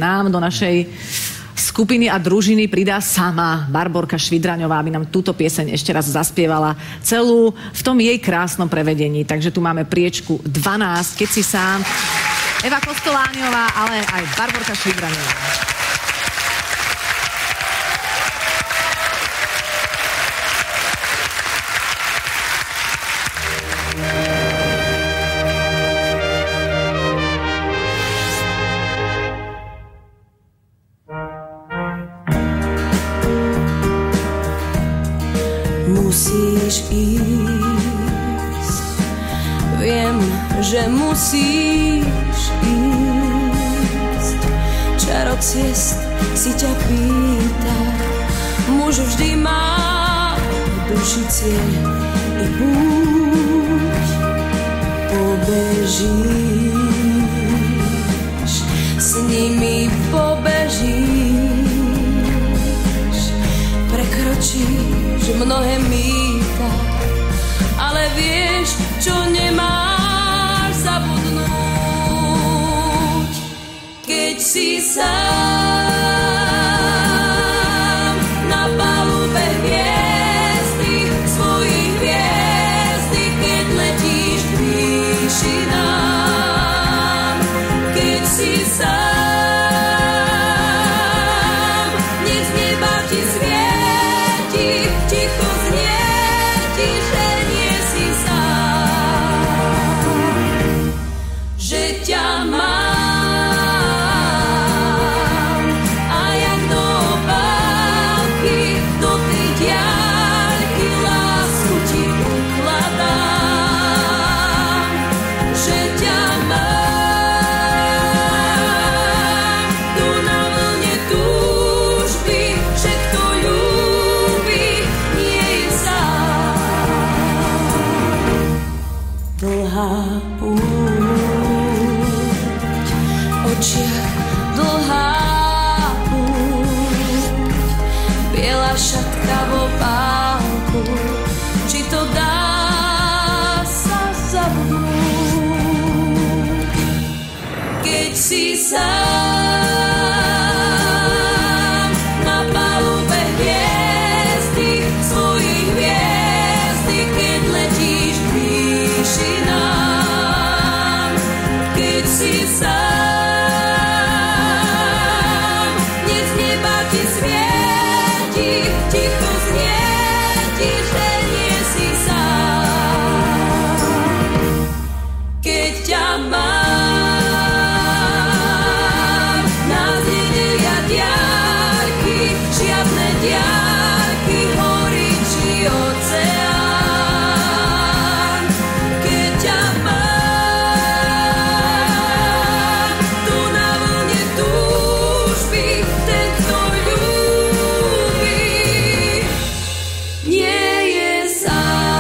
nám do našej skupiny a družiny pridá sama Barborka Švidraňová, aby nám túto pieseň ešte raz zaspievala celú v tom jej krásnom prevedení. Takže tu máme priečku 12, Keď si sám, Eva Kostolániová, ale aj Barborka Švidraňová. Musíš ísť, viem, že musíš ísť. Čarok ciest si ťa pýta, muž vždy má v duši cieľ i púť. Pobežíš, s nimi pobežíš, prekročíš mnohé mýta, ale vieš, čo nemáš zabudnúť. Keď si sám na palube hviezdy, svojich hviezdy, keď letíš k výšinám. Keď si sám, nech z neba ti svieti, ticho znie ti, že nie si sám, že ťa mám. A jak do obálky, do tej diaľky lásku ti ukladám, že ťa mám. Tu na vlne túžby, že kto ľúbi, nie je sám. Dlhá púť, očiach dlhá púť, biela šatka v opálku, či to dá sa zabudnúť. Keď si sám na palube hviezdy, svojich hviezdy, keď letíš k výšinám. Keď si sám, nech z neba ti svieti, ticho znie ti, že nie si sám. Keď ťa mám, nás nedelia diaľky, žiadne diaľky, hory či oceán. Keď ťa mám, tu na vlne túžby, ten, kto ľúbi, nie je sám.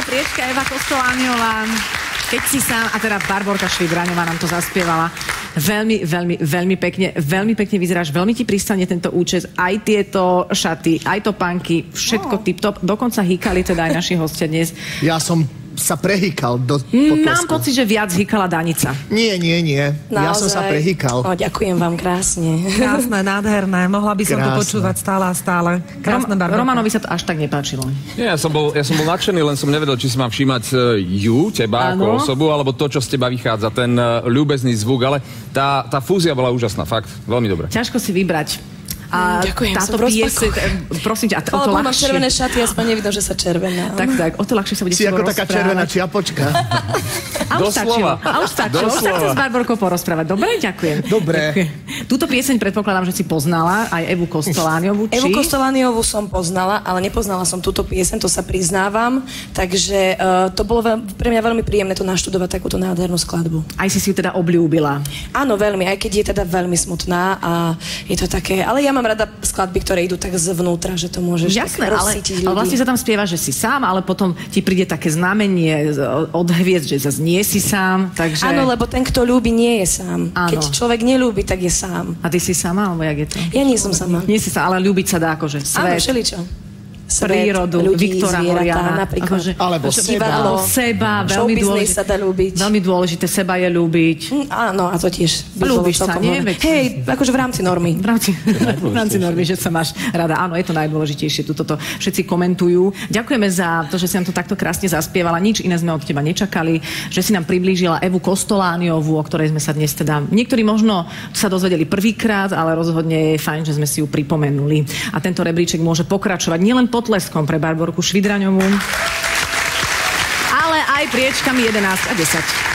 Priečka Eva Kostolániová, Keď si sám, a teda Barborka Švidraňová nám to zaspievala. Veľmi, veľmi, veľmi pekne vyzeráš, veľmi ti pristane tento účes, aj tieto šaty, aj topánky, všetko tip-top, dokonca hýkali teda aj naši hostia dnes. Ja som sa prehýkal do potlesku. Mám pocit, že viac hýkala Danica. Nie. Naozaj. Ja som sa prehýkal. Ďakujem vám krásne. Krásne, nádherné. Mohla by som to počúvať stále a stále. Krásne, Barborka. Romanovi sa to až tak nepáčilo. Nie, ja som bol nadšený, len som nevedel, či si mám všímať teba ako osobu, alebo to, čo z teba vychádza, ten ľúbezný zvuk, ale tá fúzia bola úžasná, fakt, veľmi dobré. Ťažko si vybrať. A ďakujem, táto pieseň, prosím ťa, o to ľahšie. Mám červené šaty, aspoň nevidno, že sa červená. Tak, o to ľahšie sa bude si ako taká červená čiapočka. A už stačilo. Už sa chcem s Barborkou porozprávať. Dobre, ďakujem. Dobre. Túto pieseň predpokladám, že si poznala, aj Evu Kostolániovú, či? Evu Kostolániovú som poznala, ale nepoznala som túto pieseň, to sa priznávam. Takže to bolo pre mňa veľmi príjemné to naštudovať, takúto nádhernú skladbu. Aj si ju teda obľúbila. Áno, veľmi, aj keď je teda veľmi smutná a je to také, ale ja mám mám rada skladby, ktoré idú tak zvnútra, že to môžeš jasné, tak rozcítiť ľudí. Ale vlastne sa tam spieva, že si sám, ale potom ti príde také znamenie od hviezd, že zase nie si sám, takže... Áno, lebo ten, kto ľúbi, nie je sám. Áno. Keď človek neľúbi, tak je sám. A ty si sama, alebo jak je to? Ja nie som sama. Nie si sama, ale ľúbiť sa dá akože Áno, svet. všeličo. Prírodu, ľudí, Viktora Horiana. napríklad. Alebo seba. Seba, veľmi Showbiznis dôležité. sa dá ľúbiť. Veľmi dôležité, seba je ľúbiť. Áno, a to tiež. Ľúbiš sa, nie? Hej, akože v rámci normy. V rámci normy, že sa máš rada. Áno, je to najdôležitejšie. Tuto to všetci komentujú. Ďakujeme za to, že si nám to takto krásne zaspievala. Nič iné sme od teba nečakali. Že si nám priblížila Evu Kostolániovú, o ktorej sme sa dnes teda... Niektorí možno sa dozvedeli prvýkrát, ale rozhodne je fajn, že sme si ju pripomenuli. A tento rebríček môže pokračovať nielen potleskom pre Barborku Švidraňovú, ale aj priečkami 11 a 10.